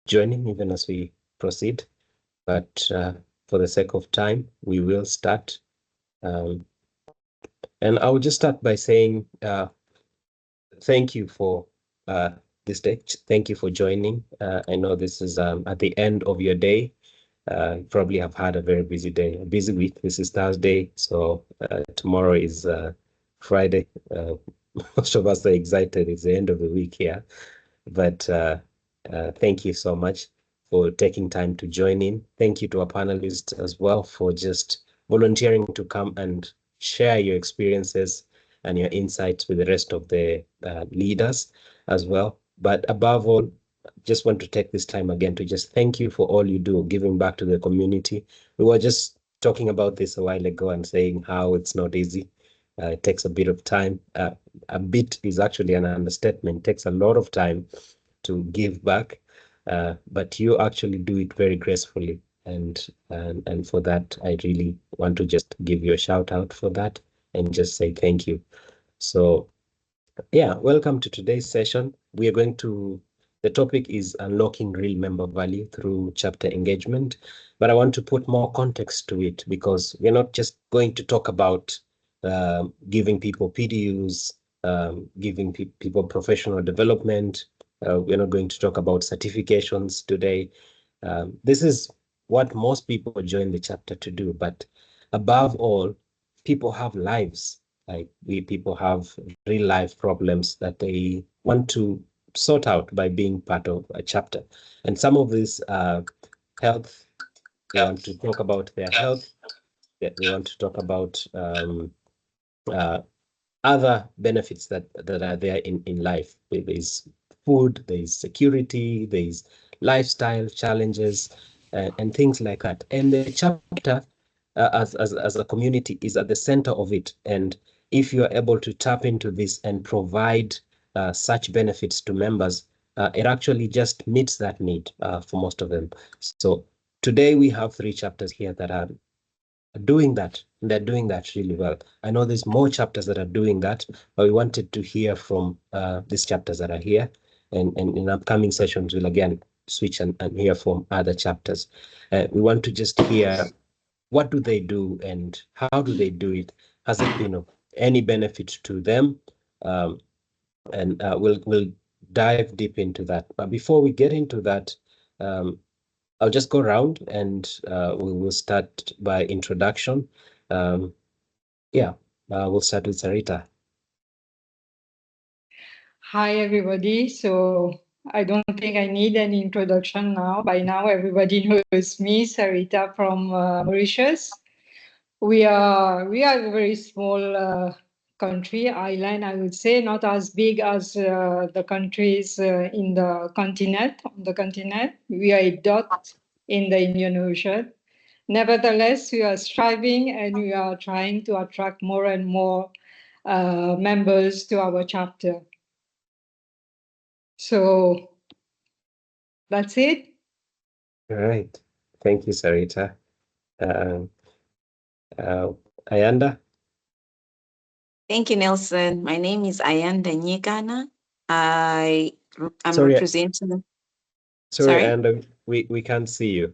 joining even as we proceed. But for the sake of time, we will start. And I will just start by saying thank you for this day. Thank you for joining. I know this is at the end of your day. You probably have had a very busy day, a busy week. This is Thursday, so tomorrow is Friday. Most of us are excited. It's the end of the week here. But thank you so much for taking time to join in. Thank you to our panelists as well for just volunteering to come and share your experiences and your insights with the rest of the leaders as well. But above all, just want to take this time again to just thank you for all you do, giving back to the community. We were just talking about this a while ago and saying how it's not easy. It takes a bit of time. A bit is actually an understatement. It takes a lot of time to give back, but you actually do it very gracefully. And for that, I really want to just give you a shout out for that and just say thank you. So yeah, welcome to today's session. We are going to, the topic is unlocking real member value through chapter engagement, but I want to put more context to it because we're not just going to talk about giving people PDUs, giving people professional development. We're not going to talk about certifications today. This is what most people join the chapter to do, but above all, people have lives. Like people have real life problems that they want to sort out by being part of a chapter. And some of this health, they want to talk about their health. They want to talk about other benefits that are there in life. There's food, there's security, there's lifestyle challenges, and things like that. And the chapter, as a community, is at the center of it. And if you are able to tap into this and provide such benefits to members, it actually just meets that need for most of them. So today we have 3 chapters here that are doing that, and they're doing that really well. I know there's more chapters that are doing that, but we wanted to hear from these chapters that are here, and in upcoming sessions we'll again switch and hear from other chapters. We want to just hear what do they do and how do they do it. Has it been of any benefit to them? And we'll dive deep into that. But before we get into that, I'll just go around and we will start by introduction. Yeah, we'll start with Sarita. Hi, everybody. So I don't think I need any introduction now. By now, everybody knows me, Sarita from Mauritius. We are a very small country, island, I would say, not as big as the countries in the continent. On the continent, we are a dot in the Indian Ocean. Nevertheless, we are striving and we are trying to attract more and more members to our chapter. So that's it. All right. Thank you, Sarita. Ayanda? Thank you, Nelson. My name is Ayanda Nyigana. I'm Sorry, representing. Sorry, Ayanda, we can't see you.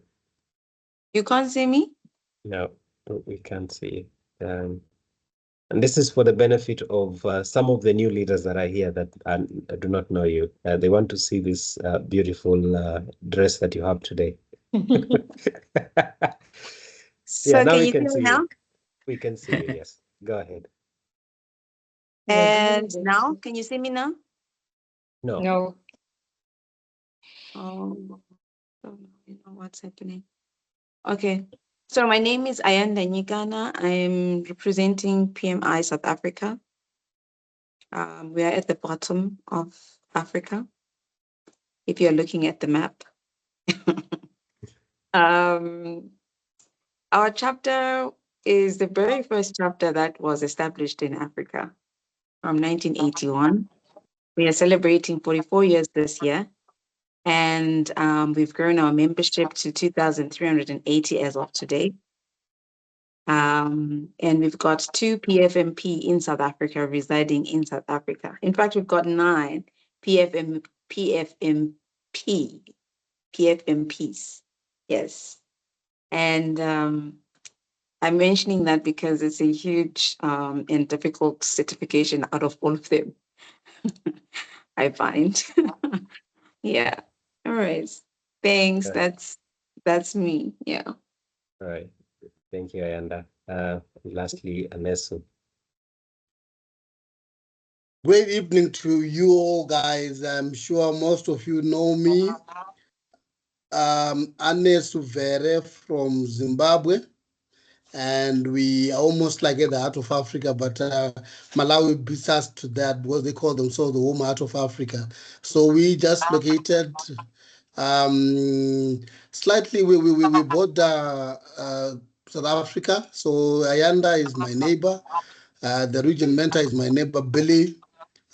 You can't see me? No, we can't see you. And this is for the benefit of some of the new leaders that are here that do not know you. They want to see this beautiful dress that you have today. So now we can see you. We can see you, yes. Go ahead. And now, can you see me now? No. No. Oh, you know what's happening. Okay. So my name is Ayanda Nyigana. I'm representing PMI South Africa. We are at the bottom of Africa, if you're looking at the map. Our chapter is the very first chapter that was established in Africa from 1981. We are celebrating 44 years this year, and we've grown our membership to 2,380 as of today. And we've got 2 PFMP in South Africa residing in South Africa. In fact, we've got 9 PFMP PFMPs. Yes. And I'm mentioning that because it's a huge and difficult certification out of all of them, I find. Yeah. All right. Thanks. Right. That's me. Yeah. All right. Thank you, Ayanda. Lastly, Anesu. Great evening to you all, guys. I'm sure most of you know me. Anesu Vere from Zimbabwe. And we are almost like at the Heart of Africa, but Malawi beats us to that because they call themselves the home Heart of Africa. So we just located slightly, we border South Africa. So Ayanda is my neighbor. The region mentor is my neighbor, Billy.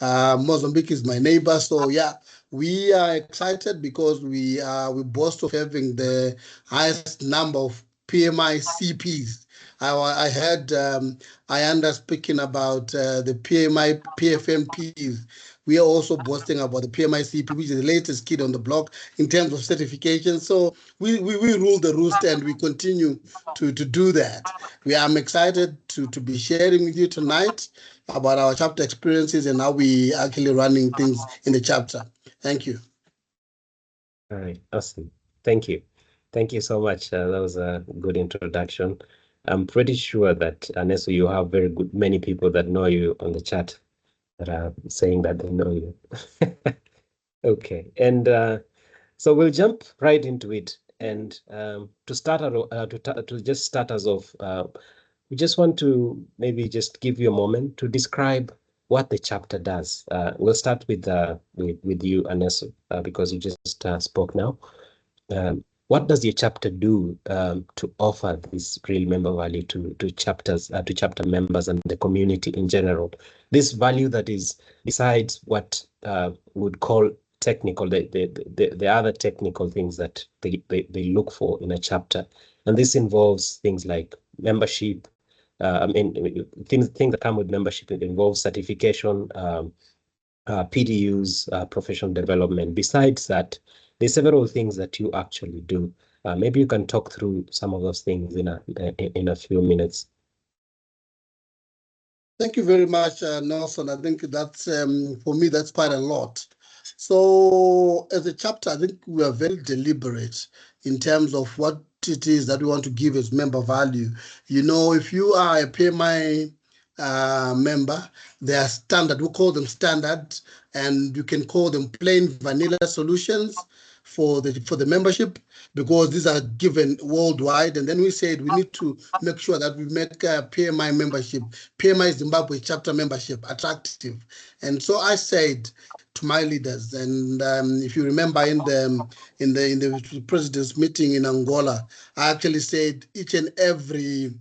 Mozambique is my neighbor. So yeah, we are excited because we boast of having the highest number of PMI CPs. I heard Ayanda speaking about the PMI PFMPs. We are also boasting about the PMI CP, which is the latest kid on the block in terms of certification. So we rule the roost and we continue to do that. I'm excited to be sharing with you tonight about our chapter experiences and how we actually running things in the chapter. Thank you. All right, awesome. Thank you. Thank you so much. That was a good introduction. I'm pretty sure that, Anesu, you have many people that know you on the chat that are saying that they know you. Okay, and so we'll jump right into it. And to start us off, we just want to maybe just give you a moment to describe what the chapter does. We'll start with you, Anesu, because you just spoke now. What does your chapter do to offer this real member value to chapters, to chapter members and the community in general? This value that is besides what would call technical, the other technical things that they look for in a chapter, and this involves things like membership. I mean, things that come with membership. It involves certification, PDUs, professional development. Besides that, there's several things that you actually do. Maybe you can talk through some of those things in a few minutes. Thank you very much, Nelson. I think that's, for me, that's quite a lot. So as a chapter, I think we are very deliberate in terms of what it is that we want to give as member value. You know, if you are a PMI member, they are standard. We call them standard, and you can call them plain vanilla solutions for the membership, because these are given worldwide. And then we said we need to make sure that we make PMI membership, PMI Zimbabwe chapter membership attractive. And so I said to my leaders, and if you remember in the president's meeting in Angola, I actually said each and every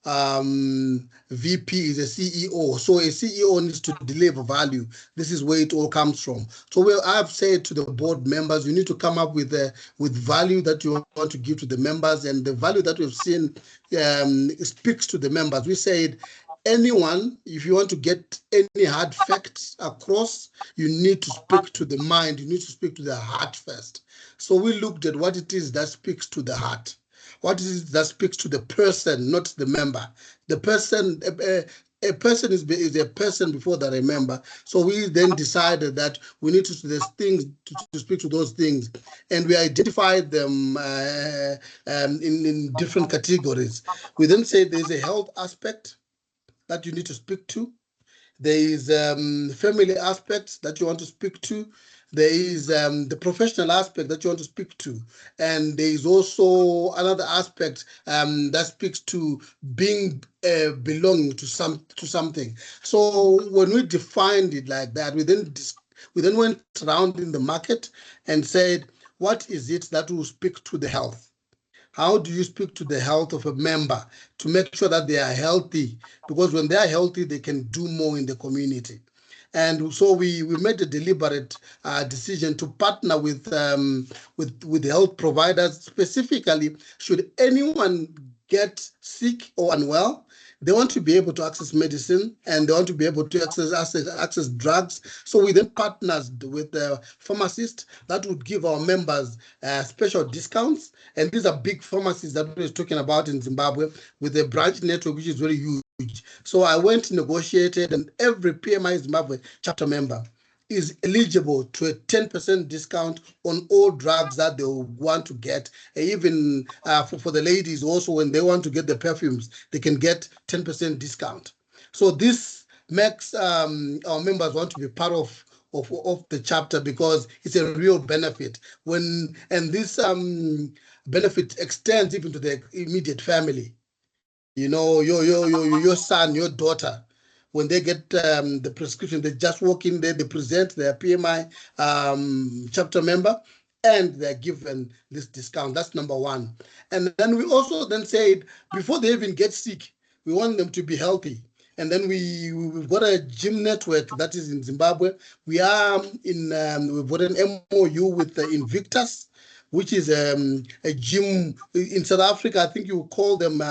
VP is a CEO. So a CEO needs to deliver value. This is where it all comes from. So I've said to the board members, you need to come up with value that you want to give to the members, and the value that we've seen speaks to the members. We said, anyone, if you want to get any hard facts across, you need to speak to the mind, you need to speak to the heart first. So we looked at what it is that speaks to the heart. What is it that speaks to the person, not the member? The person, a person is a person before that, a member. So we then decided that we need to, there's things to speak to those things. And we identified them in different categories. We then said there's a health aspect that you need to speak to. There is family aspects that you want to speak to. There is the professional aspect that you want to speak to. And there is also another aspect that speaks to being belonging to something. So when we defined it like that, we then went around in the market and said, what is it that will speak to the health? How do you speak to the health of a member to make sure that they are healthy? Because when they are healthy, they can do more in the community. And so we made a deliberate decision to partner with health providers. Specifically, should anyone get sick or unwell, They want to be able to access medicine, and they want to be able to access drugs. So we then partnered with the pharmacists that would give our members special discounts. And these are big pharmacies that we're talking about in Zimbabwe, with a branch network which is very huge. So I went, negotiated, and every PMI Zimbabwe chapter member is eligible to a 10% discount on all drugs that they want to get. Even for the ladies also, when they want to get the perfumes, they can get 10% discount. So this makes our members want to be part of the chapter, because it's a real benefit. And this benefit extends even to the immediate family. You know, your son, your daughter, when they get the prescription, they just walk in there, they present their PMI chapter member, and they're given this discount. That's number one. And then we also then said, before they even get sick, we want them to be healthy. And then we've got a gym network that is in Zimbabwe. We are we've got an MOU with Invictus, which is a gym in South Africa. I think you call them,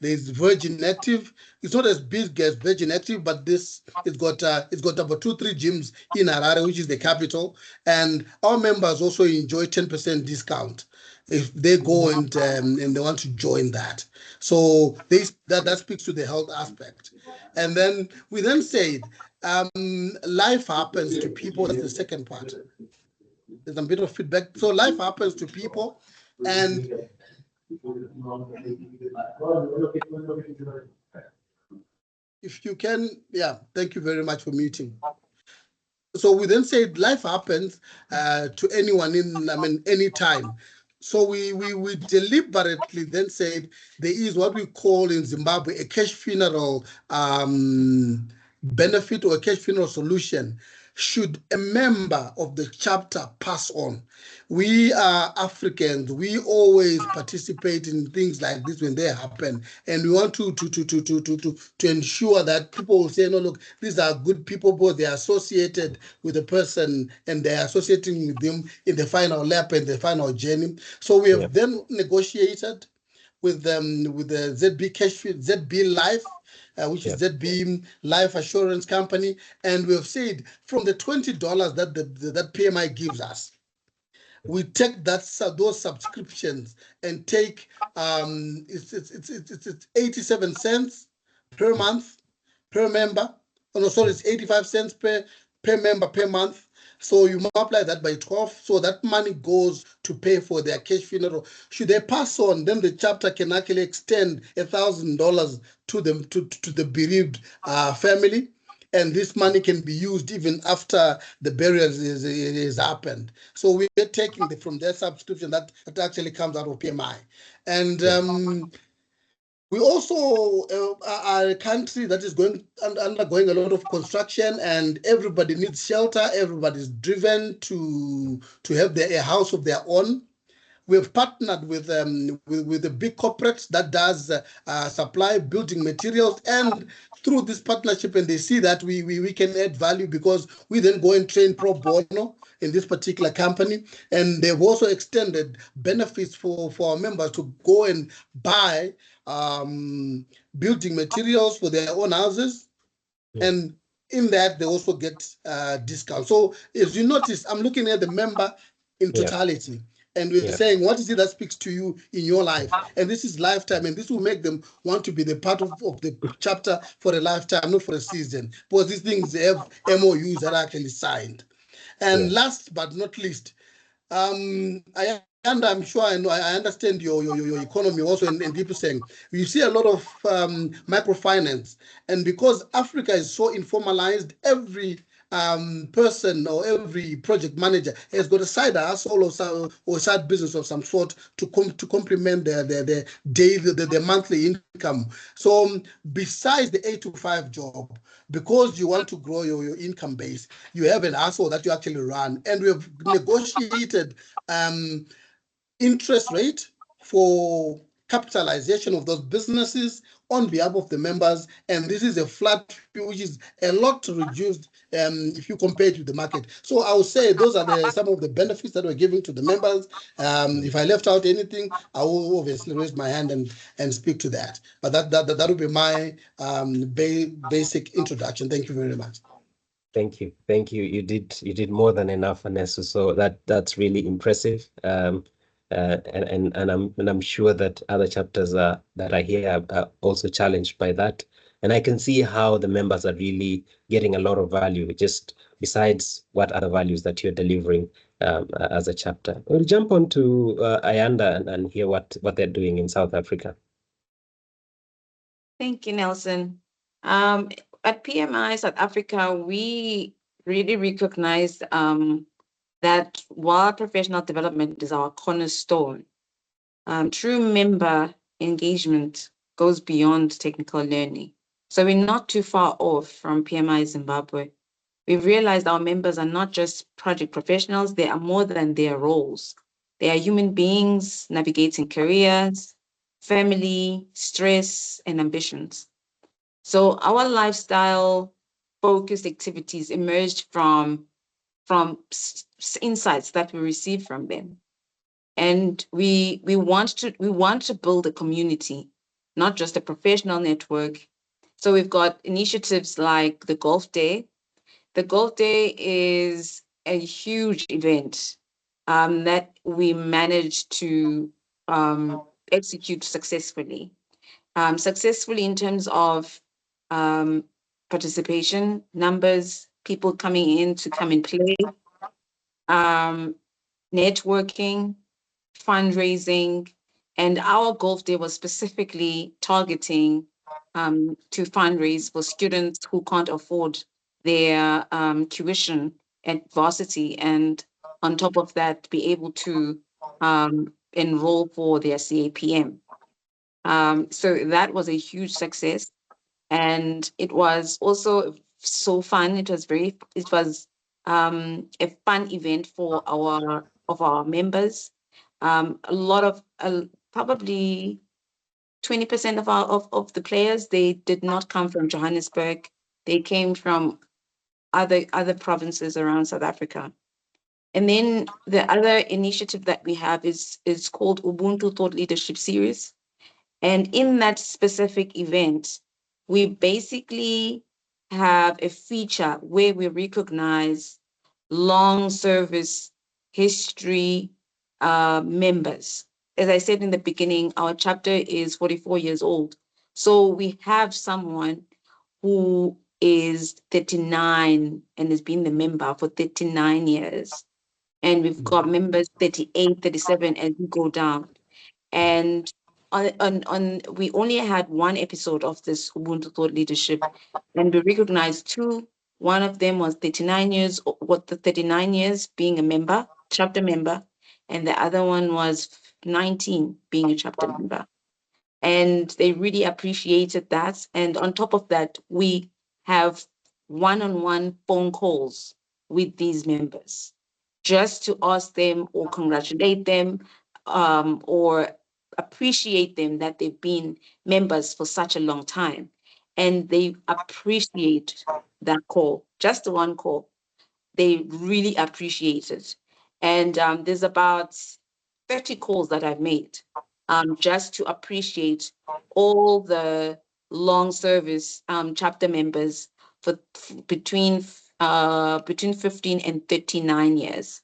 there's Virgin Active. It's not as big as Virgin Active, but it's got about 2-3 gyms in Harare, which is the capital. And our members also enjoy 10% discount if they go and they want to join that. So that speaks to the health aspect. And then we then said, life happens to people. That's the second part. There's a bit of feedback. So life happens to people, and if you can, yeah, thank you very much for muting. So we then said life happens to anyone any time. So we deliberately then said there is what we call in Zimbabwe a cash funeral benefit, or a cash funeral solution. Should a member of the chapter pass on, we are Africans. We always participate in things like this when they happen, and we want to ensure that people will say, no, look, these are good people, but they are associated with the person, and they are associating with them in the final lap and the final journey. So we have then negotiated with the ZB Life, which is ZB Life Assurance Company, and we have said from the $20 that PMI gives us, we take those subscriptions and take it's 87 cents per month per member. Oh no, sorry, it's 85 cents per member per month. So you multiply that by 12, so that money goes to pay for their cash funeral. Should they pass on, then the chapter can actually extend $1,000 to them, to the bereaved family, and this money can be used even after the burial is happened. So we are taking from their subscription that actually comes out of PMI. And we also are a country that is undergoing a lot of construction, and everybody needs shelter. Everybody's driven to have a house of their own. We've partnered with a big corporate that does supply building materials, and through this partnership, and they see that we can add value, because we then go and train pro bono in this particular company, and they've also extended benefits for our members to go and buy building materials for their own houses, and in that they also get discounts. So as you notice, I'm looking at the member in totality. And we're saying, what is it that speaks to you in your life? And this is lifetime, and this will make them want to be the part of the chapter for a lifetime, not for a season, because these things have MOUs that are actually signed. And last but not least, I'm sure I understand your economy also, and people saying you see a lot of microfinance, and because Africa is so informalized, every person or every project manager has got a side hustle or side business of some sort to complement their daily, their monthly income. So besides the 8-to-5 job, because you want to grow your income base, you have an hustle that you actually run, and we have negotiated interest rate for capitalization of those businesses on behalf of the members, and this is a flat fee, which is a lot reduced if you compare it with the market. So I would say those are some of the benefits that we're giving to the members. If I left out anything, I will obviously raise my hand and speak to that. But that would be my basic introduction. Thank you very much. Thank you. You did more than enough, Vanessa. So that's really impressive. And I'm sure that other chapters that are here are also challenged by that. And I can see how the members are really getting a lot of value, just besides what other values that you're delivering as a chapter. We'll jump on to Ayanda and hear what they're doing in South Africa. Thank you, Nelson. At PMI South Africa, we really recognize that while professional development is our cornerstone, true member engagement goes beyond technical learning. So we're not too far off from PMI Zimbabwe. We've realized our members are not just project professionals, they are more than their roles. They are human beings navigating careers, family, stress, and ambitions. So our lifestyle-focused activities emerged from insights that we received from them. And we want to build a community, not just a professional network. So we've got initiatives like the Golf Day. The Golf Day is a huge event that we managed to execute successfully. Successfully in terms of participation, numbers, people coming in to come and play, networking, fundraising, and our Golf Day was specifically targeting to fundraise for students who can't afford their tuition at varsity, and on top of that, be able to enroll for their CAPM. So that was a huge success, and it was also so fun. It was a fun event for our members. A lot of probably 20% of the players, they did not come from Johannesburg. They came from other provinces around South Africa. And then the other initiative that we have is called Ubuntu Thought Leadership Series. And in that specific event, we basically have a feature where we recognize long service history members. As I said in the beginning, our chapter is 44 years old. So we have someone who is 39 and has been the member for 39 years. And we've got members 38, 37 as we go down. And we only had one episode of this Ubuntu Thought Leadership, and we recognized two. One of them was 39 years, the 39 years being a member, chapter member, and the other one was 19 being a chapter member. And they really appreciated that. And on top of that, we have one-on-one phone calls with these members just to ask them or congratulate them or appreciate them that they've been members for such a long time. And they appreciate that call, just one call. They really appreciate it. And there's about 30 calls that I've made just to appreciate all the long service chapter members for between 15 and 39 years.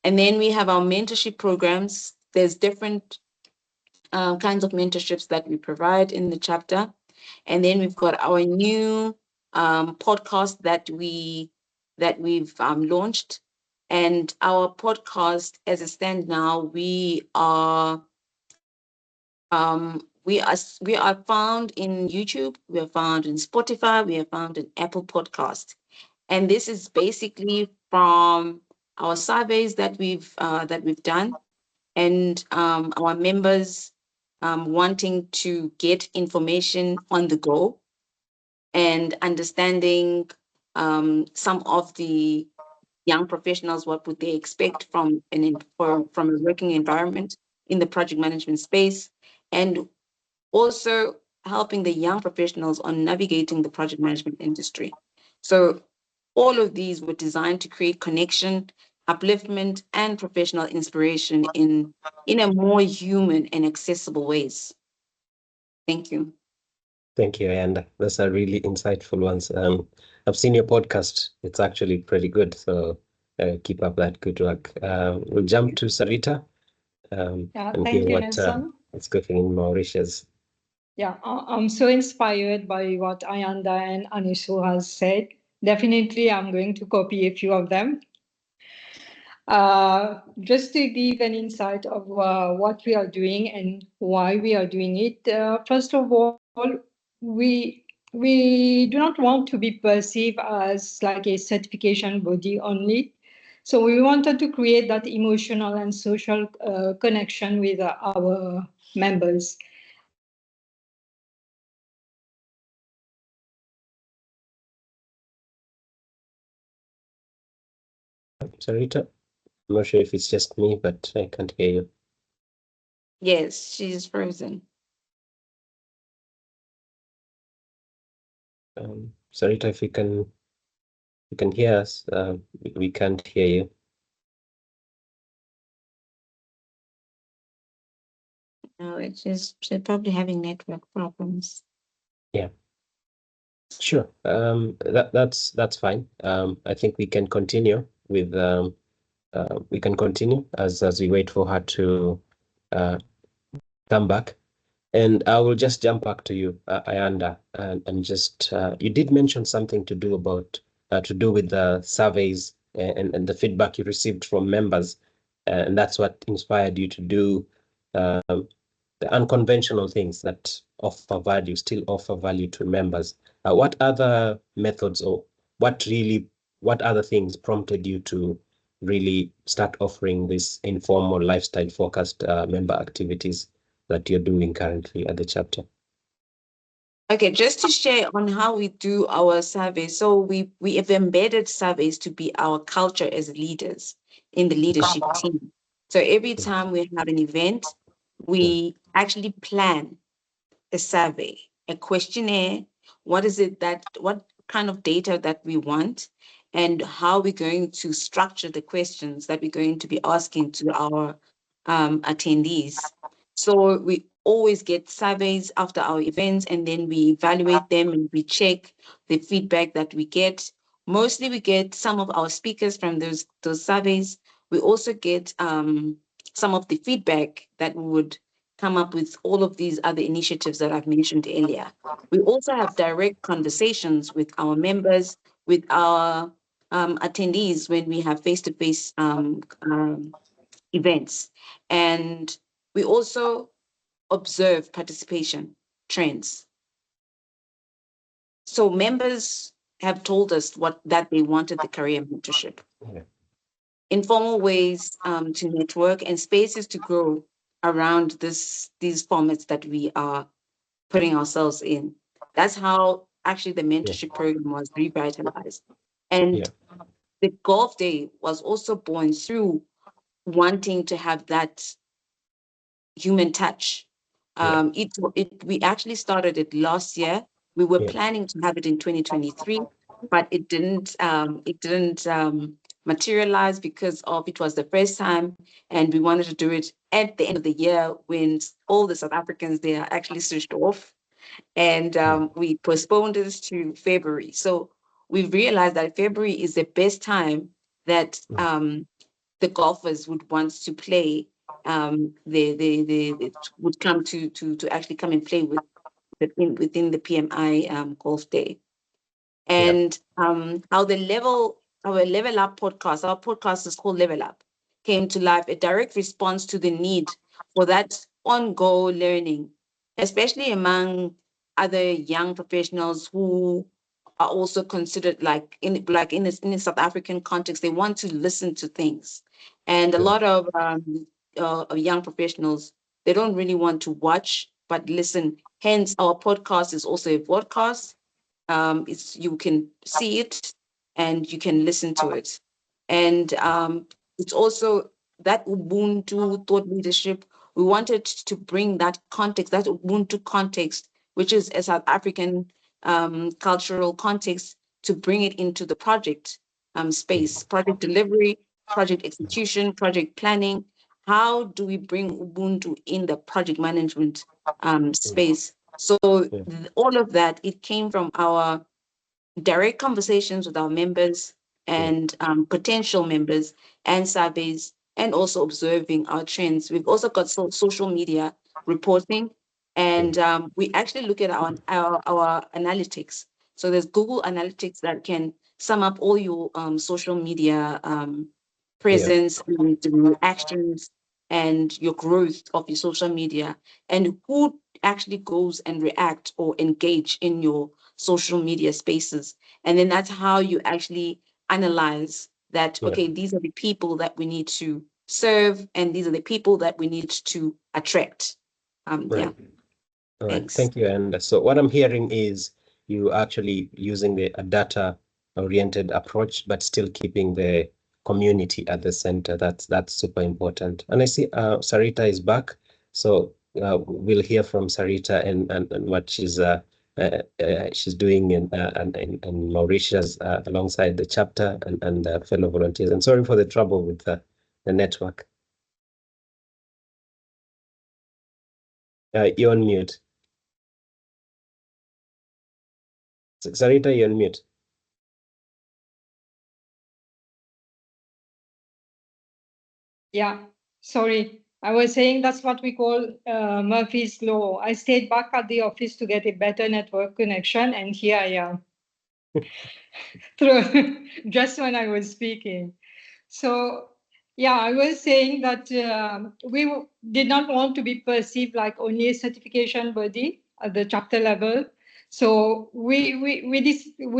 And then we have our mentorship programs. There's different kinds of mentorships that we provide in the chapter. And then we've got our new podcast that we've launched. And our podcast, as it stands now, we are found in YouTube, we are found in Spotify, we are found in Apple Podcast. And this is basically from our surveys that we've done, and our members wanting to get information on the go and understanding some of the young professionals, what would they expect from a working environment in the project management space, and also helping the young professionals on navigating the project management industry. So all of these were designed to create connection, upliftment, and professional inspiration in a more human and accessible ways. Thank you. Thank you, and those are really insightful ones. I've seen your podcast. It's actually pretty good, so keep up that good work. We'll jump to Sarita and Thank hear you, what Nelson. is cooking in Mauritius. Yeah, I'm so inspired by what Ayanda and Anisu has said. Definitely, I'm going to copy a few of them. Just to give an insight of what we are doing and why we are doing it. First of all, we do not want to be perceived as like a certification body only. So we wanted to create that emotional and social connection with our members. Sarita, I'm not sure if it's just me, but I can't hear you. Yes, she's frozen. Sarita, if you can hear us, we can't hear you. No, it's just she's probably having network problems. Yeah. Sure. That's fine. I think we can continue with as we wait for her to come back. And I will just jump back to you, Ayanda, and just you did mention something to do with the surveys and the feedback you received from members, and that's what inspired you to do the unconventional things that still offer value to members. What other methods or what other things prompted you to really start offering this informal lifestyle focused member activities that you're doing currently at the chapter? Okay, just to share on how we do our surveys. So we have embedded surveys to be our culture as leaders in the leadership team. So every time we have an event, we actually plan a survey, a questionnaire. What kind of data that we want, and how we're going to structure the questions that we're going to be asking to our attendees. So we always get surveys after our events, and then we evaluate them and we check the feedback that we get. Mostly we get some of our speakers from those surveys. We also get some of the feedback that we would come up with all of these other initiatives that I've mentioned earlier. We also have direct conversations with our members, with our attendees when we have face-to-face events. And we also observe participation trends. So members have told us that they wanted the career mentorship. Yeah. Informal ways to network and spaces to grow around these formats that we are putting ourselves in. That's how actually the mentorship program was revitalized. And the golf day was also born through wanting to have that human touch. We actually started it last year. We were planning to have it in 2023, but it didn't materialize because of it was the first time, and we wanted to do it at the end of the year when all the South Africans, they are actually switched off, and we postponed it to February. So we realized that February is the best time that the golfers would want to play. They would come to actually come and play within the PMI golf day. And our Level Up podcast, our podcast is called Level Up, came to life, a direct response to the need for that ongoing learning, especially among other young professionals who are also considered in the South African context, they want to listen to things. And a lot of young professionals, they don't really want to watch, but listen. Hence, our podcast is also a podcast. You can see it and you can listen to it. And it's also that Ubuntu thought leadership. We wanted to bring that context, that Ubuntu context, which is a South African cultural context, to bring it into the project space, project delivery, project execution, project planning. How do we bring Ubuntu in the project management space? So all of that, it came from our direct conversations with our members and potential members and surveys, and also observing our trends. We've also got social media reporting, and we actually look at our analytics. So there's Google Analytics that can sum up all your social media presence and actions and your growth of your social media, and who actually goes and react or engage in your social media spaces. And then that's how you actually analyze that, okay, these are the people that we need to serve, and these are the people that we need to attract. Yeah. All right. Thanks. Thank you. And so what I'm hearing is you actually using a data-oriented approach, but still keeping the community at the center. That's super important. And I see Sarita is back. So we'll hear from Sarita and what she's doing in Mauritius alongside the chapter and fellow volunteers. And sorry for the trouble with the network. You're on mute. Sarita, you're on mute. Yeah, sorry. I was saying that's what we call Murphy's Law. I stayed back at the office to get a better network connection, and here I am. Through just when I was speaking. So yeah, I was saying that we did not want to be perceived like only a certification body at the chapter level. So we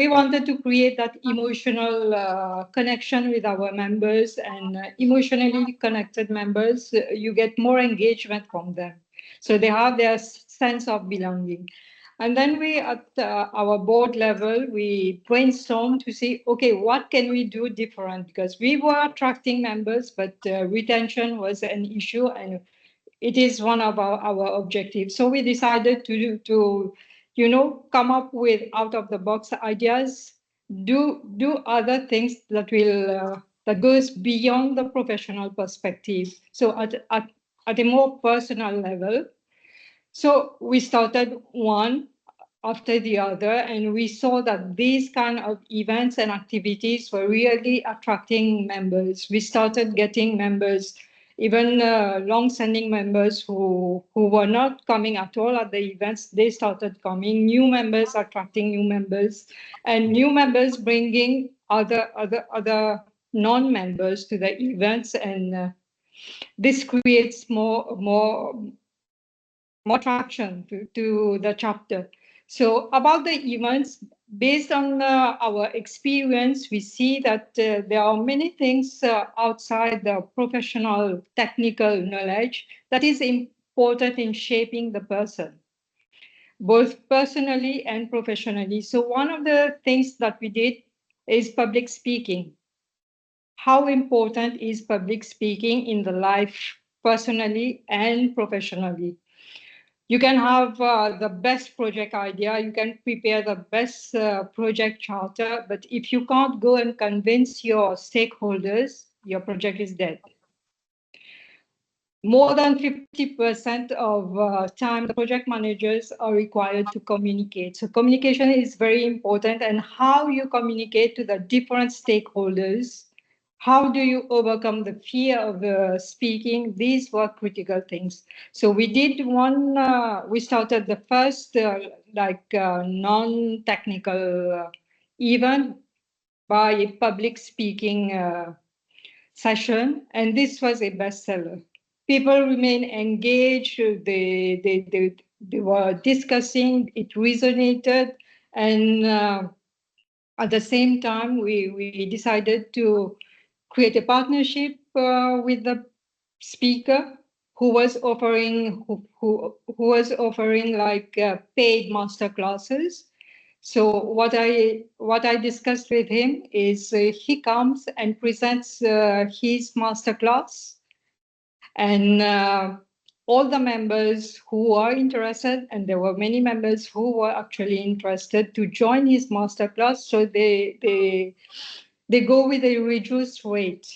wanted to create that emotional connection with our members, and emotionally connected members, you get more engagement from them. So they have their sense of belonging. And then we, at our board level, we brainstormed to see, okay, what can we do different? Because we were attracting members, but retention was an issue, and it is one of our objectives. So we decided to come up with out of the box ideas, do other things that will that goes beyond the professional perspective. So at a more personal level. So we started one after the other, and we saw that these kind of events and activities were really attracting members. We started getting members, even long-standing members who were not coming at all at the events. They started coming. New members attracting new members, and new members bringing other non-members to the events, and this creates more traction to the chapter. So about the events, based on our experience, we see that there are many things outside the professional technical knowledge that is important in shaping the person, both personally and professionally. So one of the things that we did is public speaking. How important is public speaking in the life, personally and professionally? You can have the best project idea, you can prepare the best project charter, but if you can't go and convince your stakeholders, your project is dead. More than 50% of time, the project managers are required to communicate. So communication is very important, and how you communicate to the different stakeholders, how do you overcome the fear of speaking? These were critical things. So we did one, we started the first non-technical event by a public speaking session, and this was a bestseller. People remain engaged, they were discussing, it resonated, and at the same time, we decided to create a partnership with the speaker who was offering like paid master classes. So what I discussed with him is he comes and presents his master class, and all the members who are interested, and there were many members who were actually interested to join his masterclass. So they go with a reduced rate.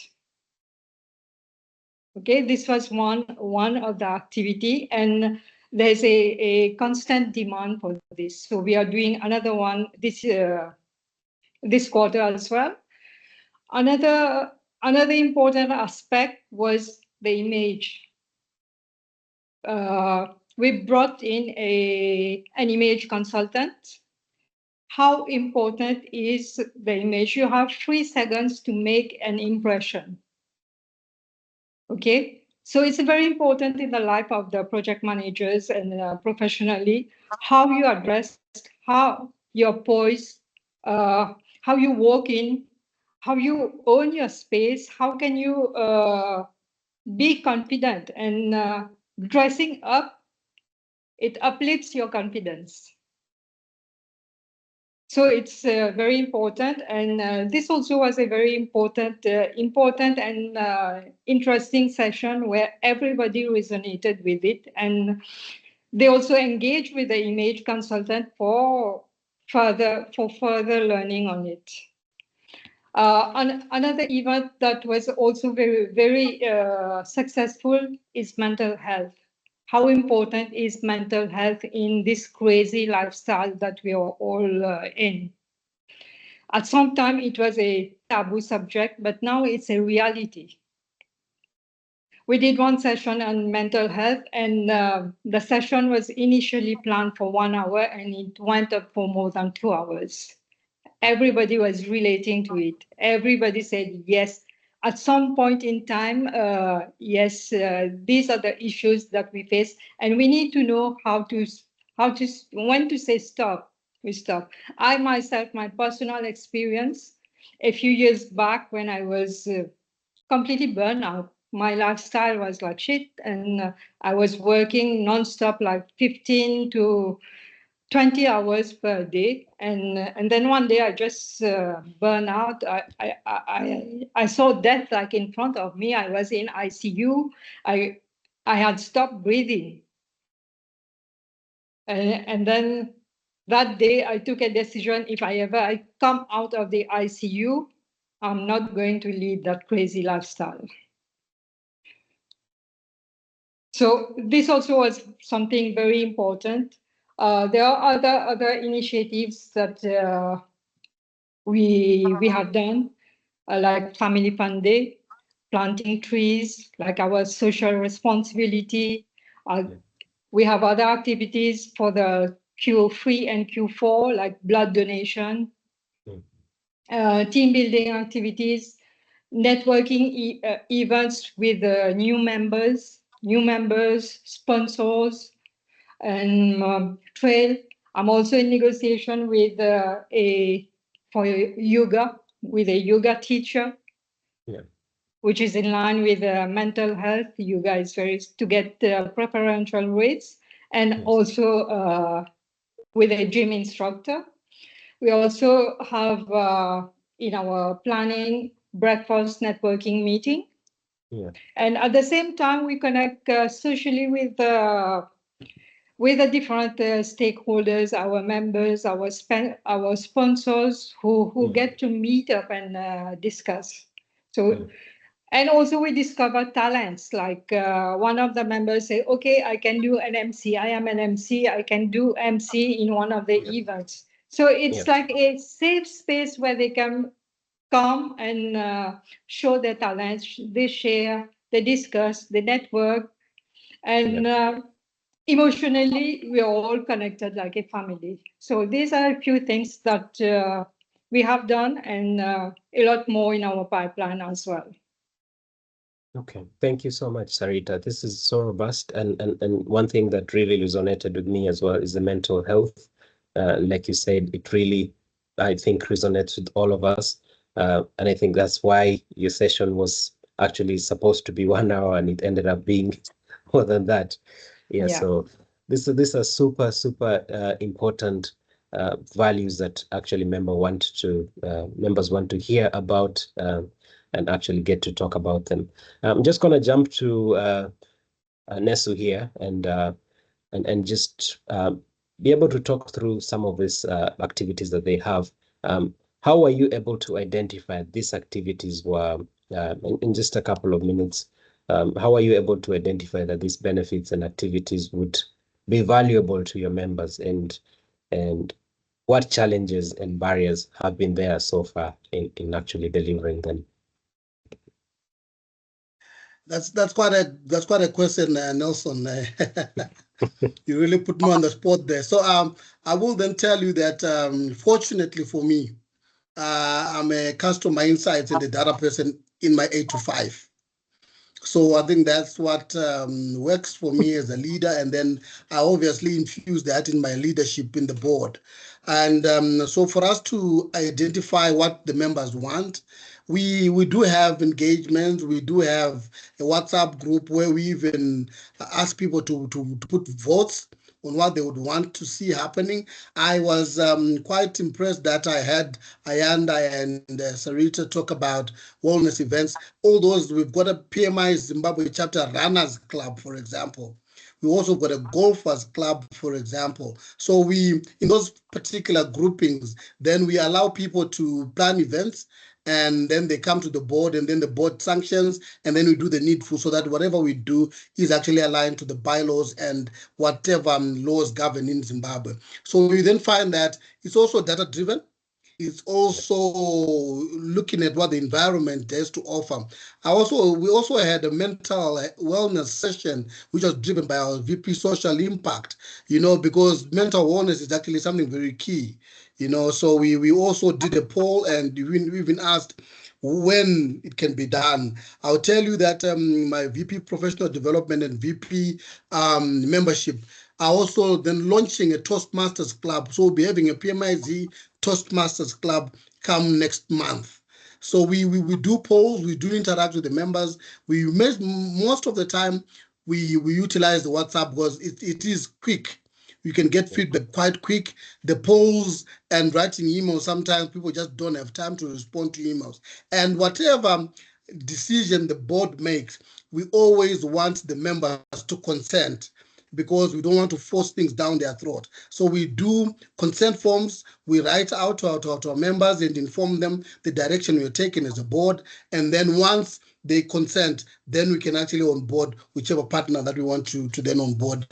Okay, this was one of the activity, and there's a constant demand for this. So we are doing another one this quarter as well. Another important aspect was the image. We brought in an image consultant. How important is the image? You have 3 seconds to make an impression. Okay, so it's very important in the life of the project managers and professionally, how you address, how you're poised, how you walk in, how you own your space, how can you be confident, and dressing up, it uplifts your confidence. So it's very important, and this also was a very important and interesting session where everybody resonated with it, and they also engaged with the image consultant for further learning on it. Another event that was also very successful is mental health. How important is mental health in this crazy lifestyle that we are all in? At some time, it was a taboo subject, but now it's a reality. We did one session on mental health, and the session was initially planned for 1 hour, and it went up for more than 2 hours. Everybody was relating to it. Everybody said, yes, at some point in time, yes, these are the issues that we face, and we need to know when to say stop, we stop. I myself, my personal experience, a few years back when I was completely burned out, my lifestyle was like shit, and I was working nonstop, like 15 to 20 hours per day, and then one day I just burned out. I saw death like in front of me. I was in ICU. I had stopped breathing, and then that day I took a decision: if I come out of the ICU, I'm not going to lead that crazy lifestyle. So this also was something very important. There are other initiatives that we have done, like Family Fun Day, planting trees, like our social responsibility. We have other activities for the Q3 and Q4, like blood donation, team building activities, networking events with new members, sponsors, and trail. I'm also in negotiation with for yoga, with a yoga teacher, which is in line with mental health. Yoga is to get preferential rates, and also with a gym instructor. We also have in our planning breakfast networking meeting. And at the same time, we connect socially with the different stakeholders, our members, our sponsors who get to meet up and discuss. So, and also we discover talents. Like one of the members say, okay, I can do an MC. I am an MC. I can do MC in one of the events. So it's like a safe space where they can come and show their talents. They share, they discuss, they network, and emotionally, we are all connected like a family. So these are a few things that we have done, and a lot more in our pipeline as well. Okay, thank you so much, Sarita. This is so robust, and one thing that really resonated with me as well is the mental health. Like you said, it really, I think, resonates with all of us, and I think that's why your session was actually supposed to be 1 hour, and it ended up being more than that. Yeah. So these are super important values that actually members want to hear about and actually get to talk about them. I'm just going to jump to Nesu here and just be able to talk through some of these activities that they have. How are you able to identify these activities were, in just a couple of minutes, how are you able to identify that these benefits and activities would be valuable to your members, and what challenges and barriers have been there so far in actually delivering them? That's quite a question, Nelson. You really put me on the spot there. So I will then tell you that fortunately for me, I'm a customer insights and a data person in my 8 to 5. So I think that's what works for me as a leader. And then I obviously infuse that in my leadership in the board. And so for us to identify what the members want, we do have engagements. We do have a WhatsApp group where we even ask people to put votes on what they would want to see happening. I was quite impressed that I had Ayanda and Sarita talk about wellness events. All those, we've got a PMI Zimbabwe chapter runners club, for example. We also got a golfers club, for example. So we, in those particular groupings, then we allow people to plan events, and then they come to the board, and then the board sanctions, and then we do the needful so that whatever we do is actually aligned to the bylaws and whatever laws govern in Zimbabwe. So we then find that it's also data driven. It's also looking at what the environment has to offer. We also had a mental wellness session, which was driven by our VP Social Impact, because mental wellness is actually something very key. So we also did a poll, and we even asked when it can be done. I'll tell you that my VP Professional Development and VP membership are also then launching a Toastmasters Club. So we'll be having a PMIZ Toastmasters Club come next month. So we do polls, we do interact with the members. Most of the time, we utilize the WhatsApp because it is quick. You can get feedback quite quick. The polls and writing emails, sometimes people just don't have time to respond to emails. And whatever decision the board makes, we always want the members to consent, because we don't want to force things down their throat. So we do consent forms. We write out to our members and inform them the direction we're taking as a board. And then once they consent, then we can actually onboard whichever partner that we want to then onboard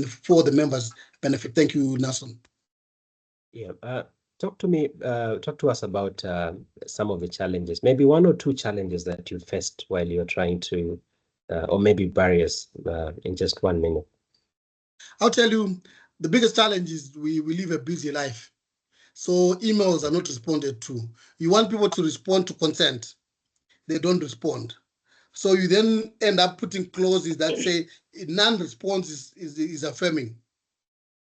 for the members' benefit. Thank you, Nelson. Yeah, talk to us about some of the challenges, maybe one or two challenges that you faced while you're trying to, or maybe barriers in just 1 minute. I'll tell you, the biggest challenge is we live a busy life. So emails are not responded to. You want people to respond to consent. They don't respond. So you then end up putting clauses that say non-response is affirming.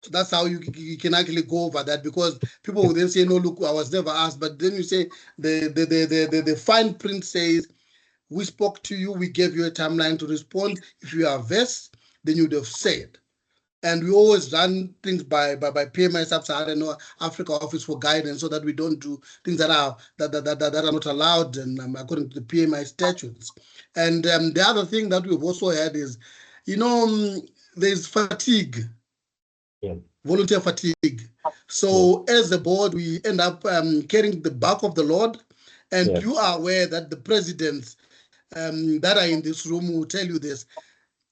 So that's how you can actually go over that, because people will then say, no, look, I was never asked. But then you say the fine print says, we spoke to you, we gave you a timeline to respond. If you are versed, then you'd have said. And we always run things by PMI Sub-Saharan Africa Office for guidance, so that we don't do things that are not allowed and according to the PMI statutes. And the other thing that we've also had is, there's fatigue, volunteer fatigue. So as a board, we end up carrying the bulk of the load. And you are aware that the presidents that are in this room will tell you this.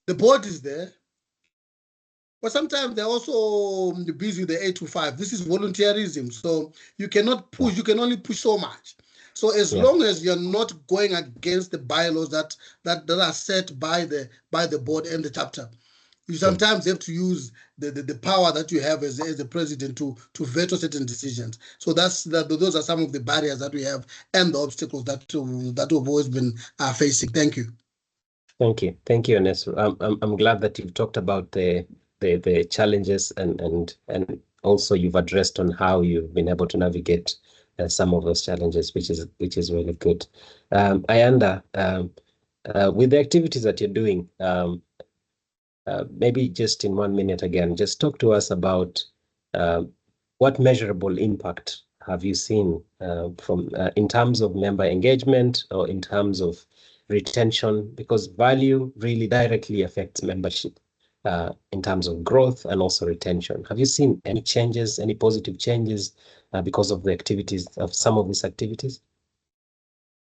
The board is there, but sometimes they're also busy with the 8 to 5. This is volunteerism. So you cannot push, you can only push so much. So as long as you're not going against the bylaws that are set by the board and the chapter, you sometimes have to use the power that you have as a president to veto certain decisions. So those are some of the barriers that we have and the obstacles that we've always been facing. Thank you. Thank you, Nesu. I'm glad that you've talked about the challenges and also you've addressed on how you've been able to navigate some of those challenges, which is really good. Ayanda, with the activities that you're doing, maybe just in 1 minute again, just talk to us about what measurable impact have you seen from in terms of member engagement or in terms of retention, because value really directly affects membership in terms of growth and also retention. Have you seen any changes, any positive changes because of the activities of some of these activities?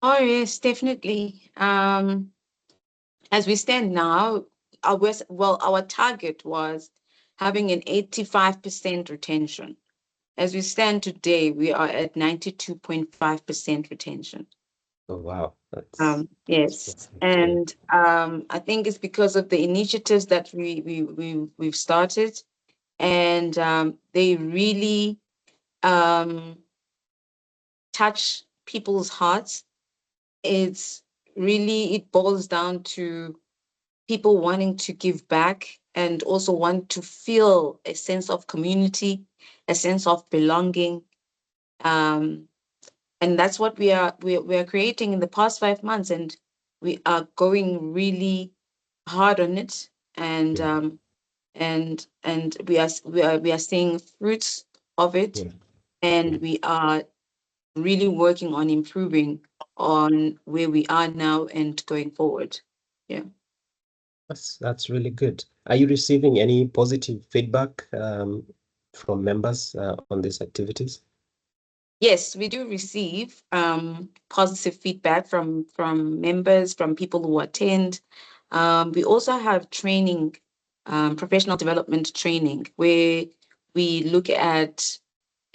Oh, yes, definitely. As we stand now, our target was having an 85% retention. As we stand today, we are at 92.5% retention. Oh, wow. Yes, and I think it's because of the initiatives that we've started, and they really touch people's hearts. It boils down to people wanting to give back and also want to feel a sense of community, a sense of belonging. And that's what we are creating in the past 5 months, and we are going really hard on it. And we are seeing fruits of it, and we are really working on improving on where we are now and going forward. Yeah. That's really good. Are you receiving any positive feedback from members on these activities? Yes, we do receive positive feedback from members, from people who attend. We also have training, professional development training, where we look at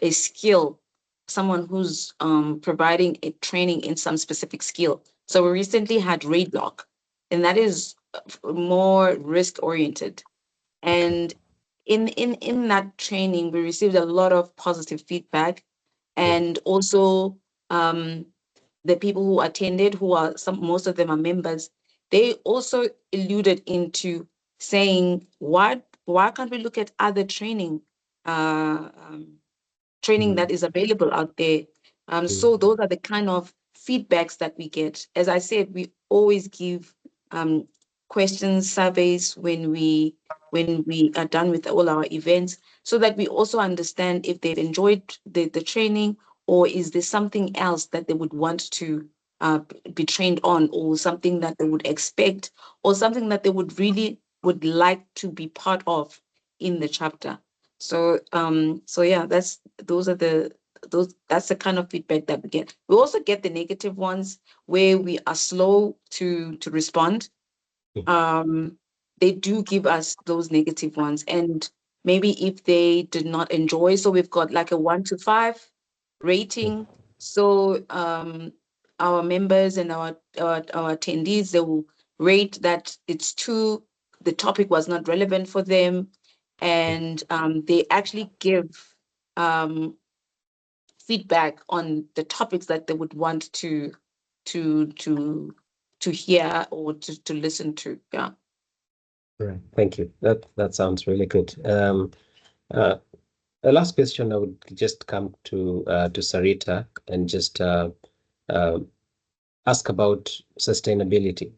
a skill, someone who's providing a training in some specific skill. So we recently had RAID block, and that is more risk oriented. And in that training, we received a lot of positive feedback, and also the people who attended, most of them are members, they also alluded into saying, why can't we look at other training that is available out there? So those are the kind of feedbacks that we get. As I said, we always give questions, surveys when we are done with all our events, so that we also understand if they've enjoyed the training, or is there something else that they would want to be trained on, or something that they would expect, or something that they would like to be part of in the chapter. So yeah, that's the kind of feedback that we get. We also get the negative ones, where we are slow to respond. They do give us those negative ones, and maybe if they did not enjoy, so we've got like a 1 to 5 rating. So our members and our attendees, they will rate that the topic was not relevant for them, and they actually give feedback on the topics that they would want to hear or to listen to. Yeah. Right. Thank you. That sounds really good. The last question, I would just come to Sarita and just ask about sustainability.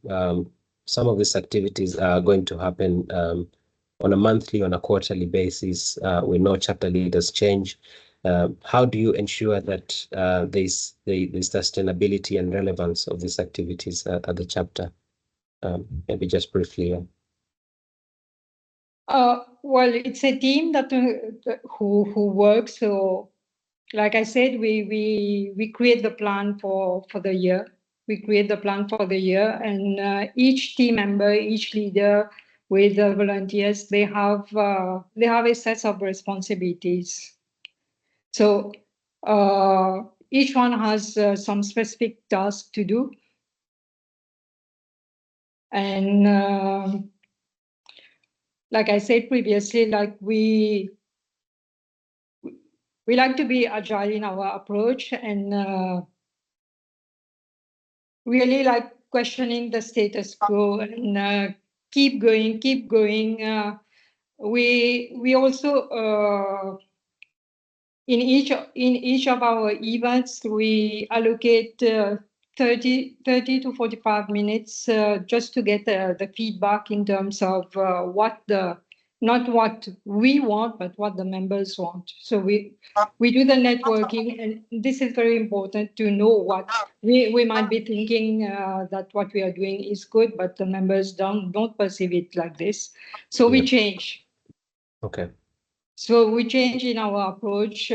Some of these activities are going to happen on a monthly, on a quarterly basis. We know chapter leaders change. How do you ensure that there's the sustainability and relevance of these activities at the chapter? Maybe just briefly. Well, it's a team that who works. So, like I said, we create the plan for the year. We create the plan for the year, and each team member, each leader with the volunteers, they have a set of responsibilities. So each one has some specific task to do, and like I said previously, like we like to be agile in our approach, and really like questioning the status quo, and keep going. We also in each of our events, we allocate 30 to 45 minutes just to get the feedback in terms of what the not what we want, but what the members want. So we do the networking, and this is very important to know what we might be thinking that what we are doing is good, but the members don't perceive it like this. So we change. Okay. So we change in our approach.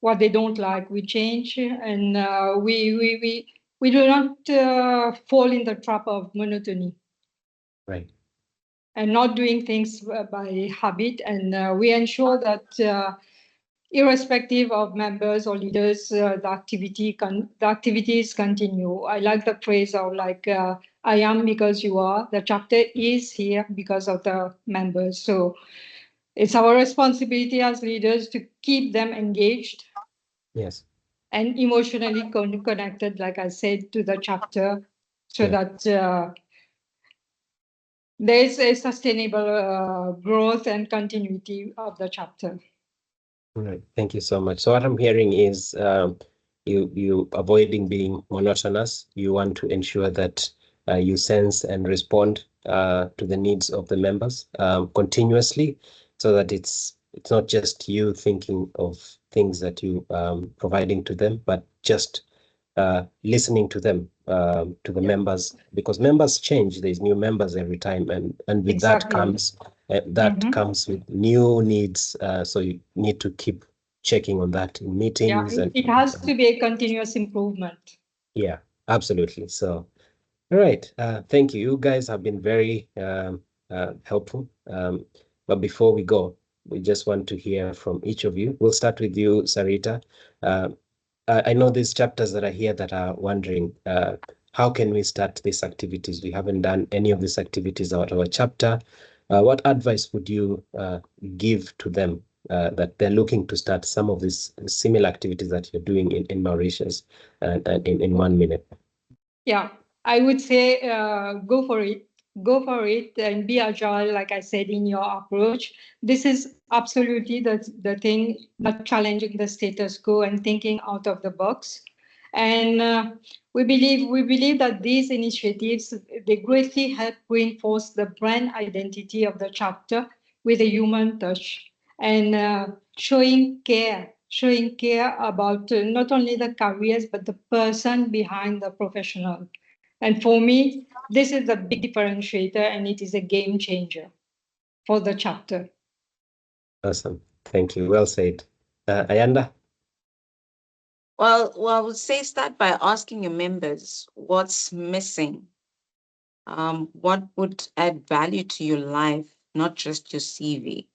What they don't like, we change, and we do not fall in the trap of monotony. Right. And not doing things by habit. And we ensure that irrespective of members or leaders, the activities continue. I like the phrase of like, I am because you are. The chapter is here because of the members. So it's our responsibility as leaders to keep them engaged. Yes. And emotionally connected, like I said, to the chapter, so that there's a sustainable growth and continuity of the chapter. All right. Thank you so much. So what I'm hearing is you avoiding being monotonous. You want to ensure that you sense and respond to the needs of the members continuously, so that it's not just you thinking of things that you providing to them, but just listening to them, to the members, because members change. There's new members every time, and with that comes comes with new needs. So you need to keep checking on that in meetings. Yeah, and it has to be a continuous improvement. Yeah, absolutely. So, all right. Thank you. You guys have been very helpful. But before we go, we just want to hear from each of you. We'll start with you, Sarita. I know these chapters that are here that are wondering, how can we start these activities? We haven't done any of these activities at our chapter. What advice would you give to them that they're looking to start some of these similar activities that you're doing in Mauritius in 1 minute? Yeah, I would say go for it. Go for it and be agile, like I said, in your approach. This is absolutely the thing, not challenging the status quo and thinking out of the box. And we believe that these initiatives, they greatly help reinforce the brand identity of the chapter with a human touch and showing care about not only the careers, but the person behind the professional. And for me, this is a big differentiator, and it is a game changer for the chapter. Awesome. Thank you. Well said. Ayanda? Well, I would say start by asking your members what's missing. What would add value to your life, not just your CV.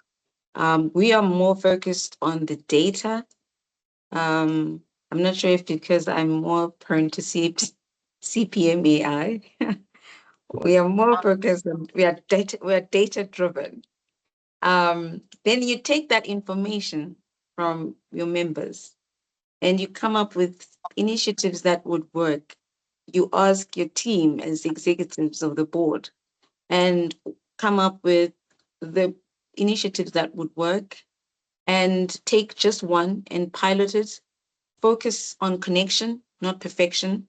We are more focused on the data. I'm not sure if because I'm more prone to CPMAI. We are more focused on, we are data driven. Then you take that information from your members and you come up with initiatives that would work. You ask your team as executives of the board and come up with the initiatives that would work, and take just one and pilot it. Focus on connection, not perfection,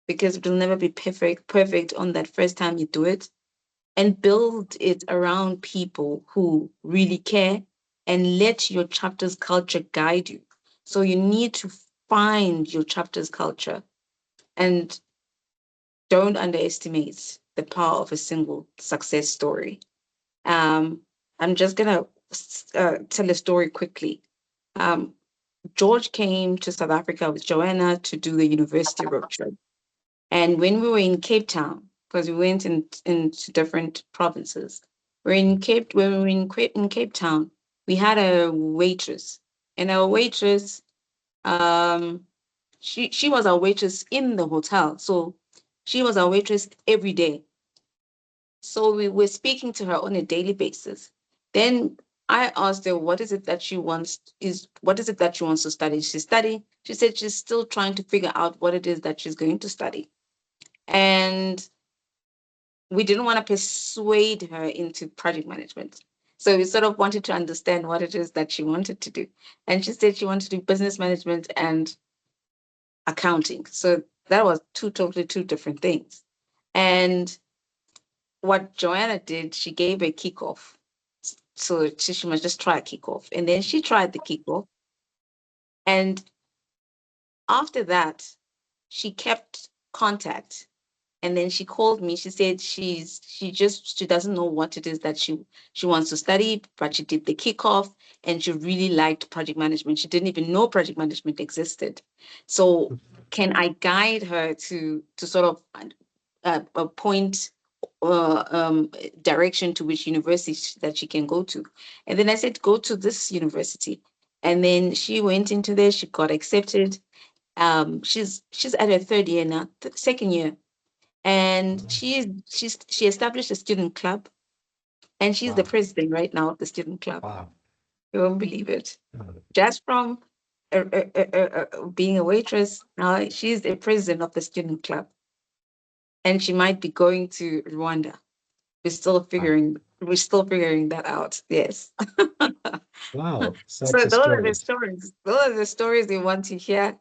because it will never be perfect on that first time you do it. And build it around people who really care, and let your chapter's culture guide you. So you need to find your chapter's culture, and don't underestimate the power of a single success story. I'm just gonna tell a story quickly. George came to South Africa with Joanna to do the university road trip. And when we were in Cape Town, because we went into different provinces, when we were in Cape Town, we had a waitress, and our waitress, she was our waitress in the hotel. So she was our waitress every day. So we were speaking to her on a daily basis. Then I asked her, what is it that she wants to study? She said she's still trying to figure out what it is that she's going to study. And we didn't want to persuade her into project management. So we sort of wanted to understand what it is that she wanted to do. And she said she wanted to do business management and accounting. So that was two different things. And what Joanna did, she gave a kickoff So she must just try a kickoff. And then she tried the kickoff. And after that, she kept contact. And then she called me. She said she doesn't know what it is that she wants to study, but she did the kickoff and she really liked project management. She didn't even know project management existed. So can I guide her to sort of a point direction to which university that she can go to? And then I said, go to this university. And then she went into there, she got accepted. She's at her third year now, second year. And she established a student club, and she's the president right now of the student club. Wow. You won't believe it. Just from being a waitress, now she's the president of the student club, and she might be going to Rwanda. We're still figuring that out. Yes. Wow. So Such a those are the story. stories. Those are the stories we want to hear.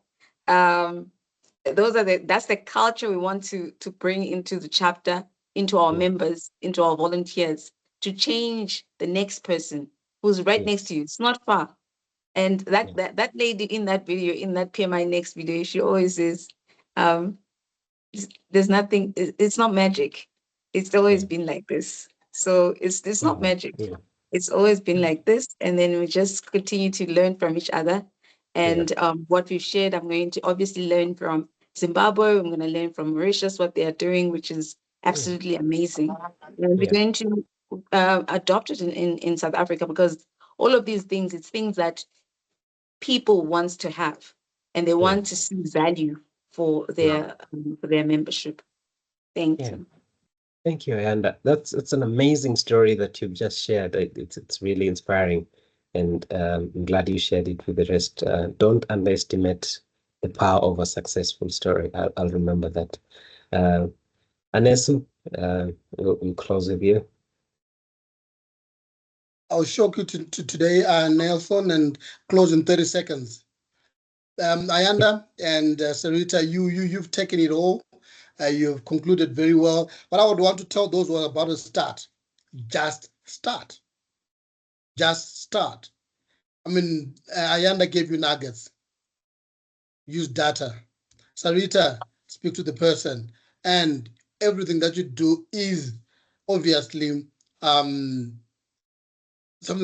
That's the culture we want to bring into the chapter, into our members, into our volunteers, to change the next person who's right next to you. It's not far. And that lady in that video, in that PMI Next video, she always says, there's nothing, it's not magic. It's always been like this. So it's not magic. Yeah. It's always been like this. And then we just continue to learn from each other. And what we've shared, I'm going to obviously learn from Zimbabwe. I'm going to learn from Mauritius, what they are doing, which is absolutely amazing. And we're going to adopt it in South Africa, because all of these things, it's things that people want to have, and they want to see value for their membership. Thank you. Thank you, and it's an amazing story that you've just shared. It's really inspiring, and I'm glad you shared it with the rest. Don't underestimate the power of a successful story. I'll remember that. Anesu, we'll close with you. I'll shock you today, Nelson, and close in 30 seconds. Ayanda and Sarita, you've taken it all. You've concluded very well. But I would want to tell those who are about to start, just start. Just start. I mean, Ayanda gave you nuggets. Use data. Sarita, speak to the person. And everything that you do is obviously something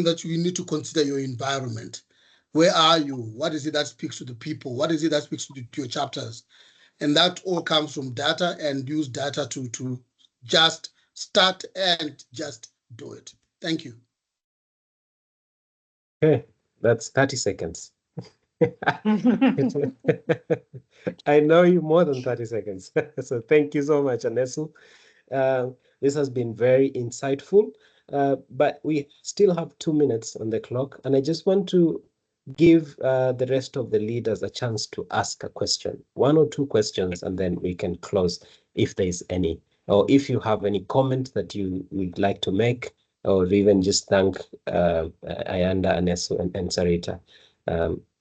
that you need to consider your environment. Where are you? What is it that speaks to the people? What is it that speaks to your chapters? And that all comes from data, and use data to just start and just do it. Thank you. Okay, that's 30 seconds. I know you more than 30 seconds. So thank you so much, Anesu. This has been very insightful, but we still have 2 minutes on the clock, and I just want to give the rest of the leaders a chance to ask a question, 1 or 2 questions, and then we can close if there is any, or if you have any comment that you would like to make, or even just thank Ayanda, Anesu, and Sarita.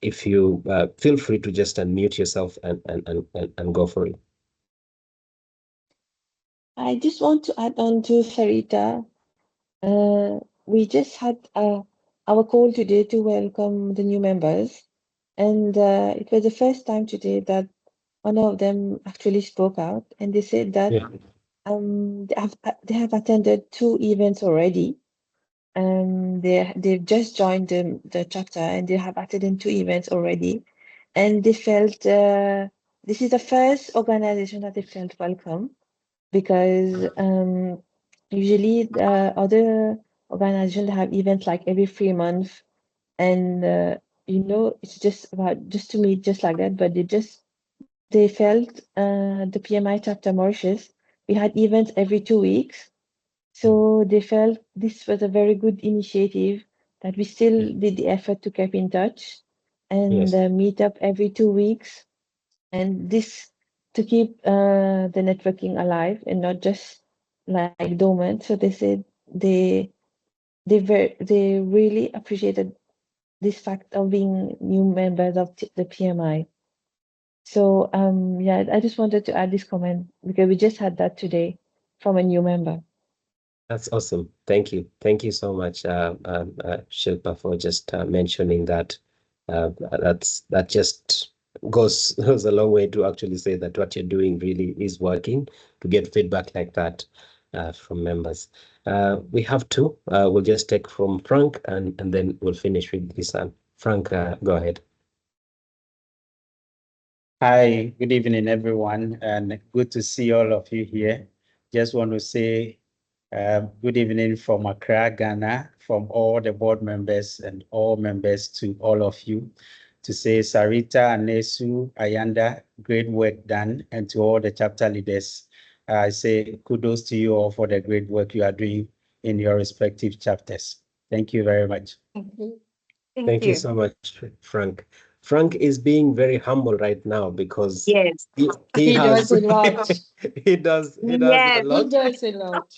If you feel free to just unmute yourself and go for it. I just want to add on to Sarita. We just had our call today to welcome the new members, and it was the first time today that one of them actually spoke out, and they said that they have attended 2 events already. They've just joined the chapter, and they have attended 2 events already, and they felt this is the first organization that they felt welcome, because usually other organizations have events like every 3 months, and it's just about just to meet just like that. But they felt the PMI chapter Mauritius, we had events every 2 weeks. So they felt this was a very good initiative, that we still did the effort to keep in touch and meet up every 2 weeks, and this to keep the networking alive and not just like dormant. So they said they really appreciated this fact of being new members of the PMI. So I just wanted to add this comment, because we just had that today from a new member. That's awesome. Thank you. Thank you so much, Shilpa, for just mentioning that. That just goes a long way to actually say that what you're doing really is working, to get feedback like that from members. We have two. We'll just take from Frank and then we'll finish with Lisan. Frank, go ahead. Hi, good evening, everyone, and good to see all of you here. Just want to say good evening from Accra, Ghana, from all the board members and all members to all of you. To say Sarita, Anesu, Ayanda, great work done, and to all the chapter leaders, I say kudos to you all for the great work you are doing in your respective chapters. Thank you very much. Thank you. Thank you so much, Frank. Frank is being very humble right now because Yes. he has does a lot. he does a Yes. He lot. does a lot.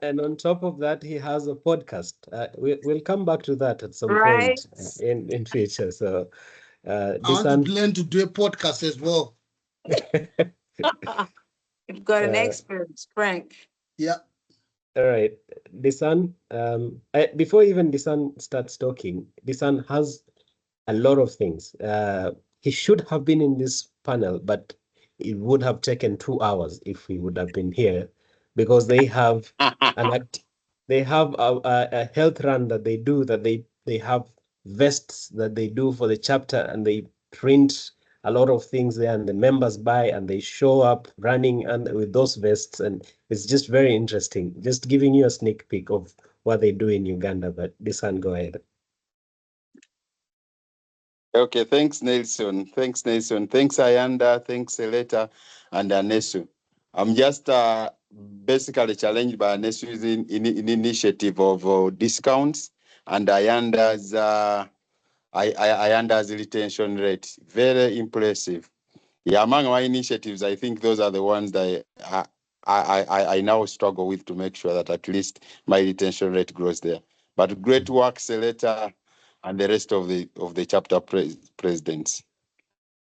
And on top of that, he has a podcast. We'll come back to that at some Right. point in future. So, I want to learn to do a podcast as well. You've got an Uh, expert, Frank. Yeah. All right, Disan. Before even Disan starts talking, Disan has a lot of things. He should have been in this panel, but it would have taken 2 hours if he would have been here, because they have they have a health run that they do, that they have vests that they do for the chapter, and they print a lot of things there, and the members buy and they show up running and with those vests, and it's just very interesting. Just giving you a sneak peek of what they do in Uganda. But Disan, go ahead. Okay, thanks, Nelson. Thanks, Nelson. Thanks, Ayanda. Thanks, Seleta and Anesu. I'm just basically challenged by Anesu's initiative of discounts and Ayanda's Ayanda's retention rate. Very impressive. Yeah, among my initiatives, I think those are the ones that I now struggle with to make sure that at least my retention rate grows there. But great work, Seleta, and the rest of the chapter presidents.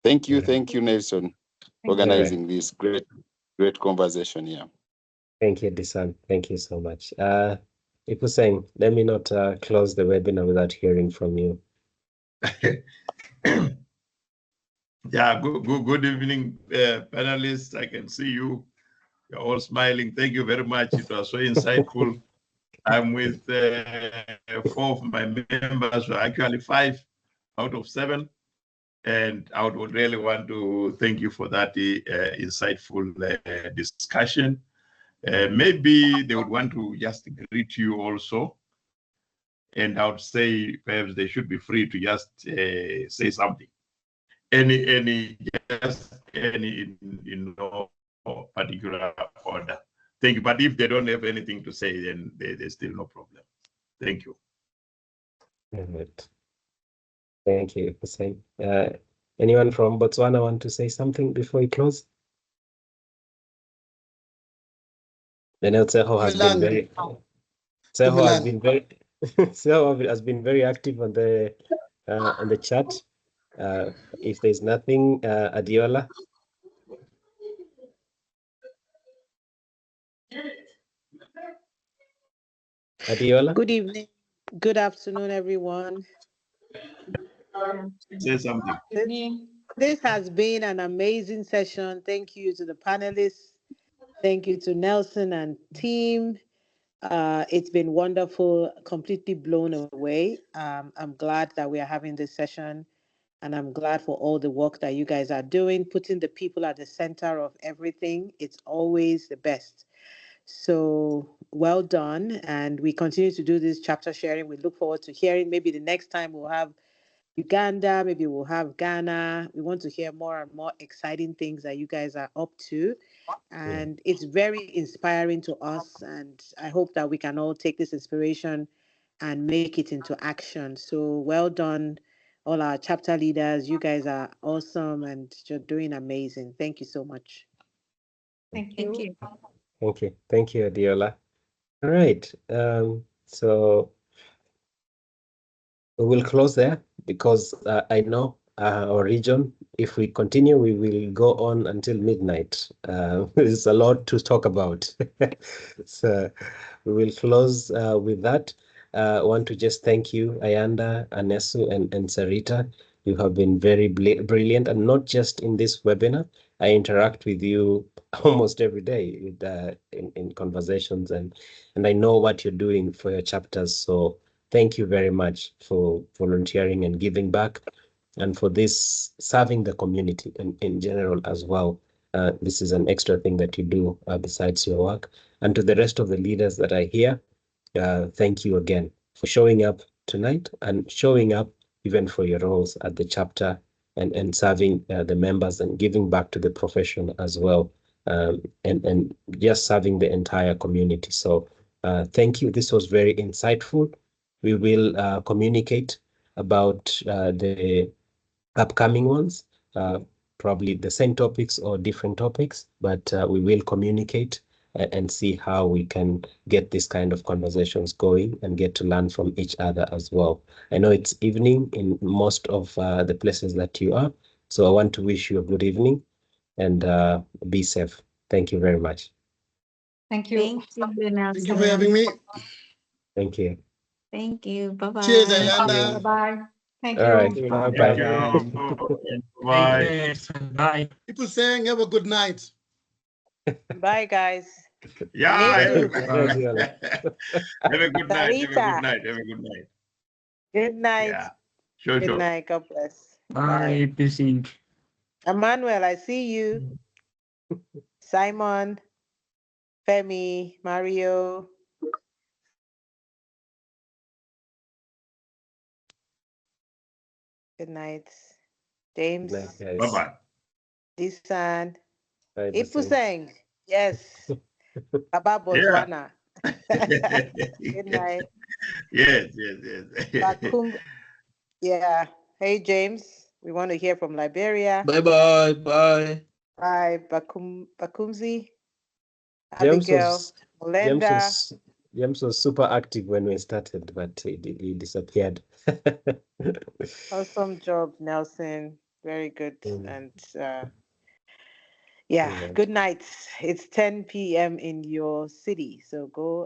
Thank you, Nelson, for organizing this great conversation here. Thank you, Disan. Thank you so much. Ipuseng, let me not close the webinar without hearing from you. Yeah, good evening, panelists. I can see you. You're all smiling. Thank you very much. It was so insightful. I'm with 4 of my members, so actually 5 out of 7. And I would really want to thank you for that insightful discussion. Maybe they would want to just greet you also. And I would say perhaps they should be free to just say something. Any in no particular order. Thank you. But if they don't have anything to say, then there's still no problem. Thank you. Right. Thank you, Ipuseng. Anyone from Botswana want to say something before we close? Then Seho has been very Seho has been very active on the chat. If there's nothing, Adiola. Adiola. Good evening. Good afternoon, everyone. Say something. This has been an amazing session. Thank you to the panelists. Thank you to Nelson and team. It's been wonderful, completely blown away. I'm glad that we are having this session, and I'm glad for all the work that you guys are doing, putting the people at the center of everything. It's always the best. So well done. And we continue to do this chapter sharing. We look forward to hearing. Maybe the next time we'll have Uganda, maybe we'll have Ghana. We want to hear more and more exciting things that you guys are up to. And it's very inspiring to us. And I hope that we can all take this inspiration and make it into action. So well done, all our chapter leaders. You guys are awesome and you're doing amazing. Thank you so much. Thank you. Thank you, Adiola. All right. So we will close there because I know our region. If we continue, we will go on until midnight. There's a lot to talk about. So we will close with that. I want to just thank you, Ayanda, Anesu, and Sarita. You have been very brilliant, and not just in this webinar. I interact with you almost every day with, in conversations, and I know what you're doing for your chapters. So thank you very much for volunteering and giving back, and for this serving the community in general as well. This is an extra thing that you do besides your work. And to the rest of the leaders that are here, thank you again for showing up tonight and showing up even for your roles at the chapter and serving the members and giving back to the profession as well, and just serving the entire community. So thank you. This was very insightful. We will communicate about the upcoming ones, probably the same topics or different topics, but we will communicate and see how we can get this kind of conversations going and get to learn from each other as well. I know it's evening in most of the places that you are, so I want to wish you a good evening and be safe. Thank you very much. Thank you. Thank you, Nelson. Thank you for having me. Thank you. Thank you. Bye-bye. Cheers, Thank Ayanda. you. Bye-bye. Thank All you. right. Thank Bye-bye. you. Bye. Bye. People saying have a good night. Bye, guys. Yeah. Me too. Have a good night. Have a Sarita. good night. Have a good night. Good night. Yeah. Sure, Good sure. night. God bless. Bye. Peace in. Emmanuel, I see you. Simon, Femi, Mario. Good night. James, Night, guys. Bye-bye. Disan, Bye, Disan. Ipuseng. Yes. Baba Botswana. Good night. Yes. Bakum. Yeah. Hey, James. We want to hear from Liberia. Bye. Bye. Bye, Bakumzi. James Abigail. was, Melinda. James was super active when we started, but he disappeared. Awesome job, Nelson. Very good. Mm. And yeah, Yeah. good night. It's 10 p.m. in your city. So go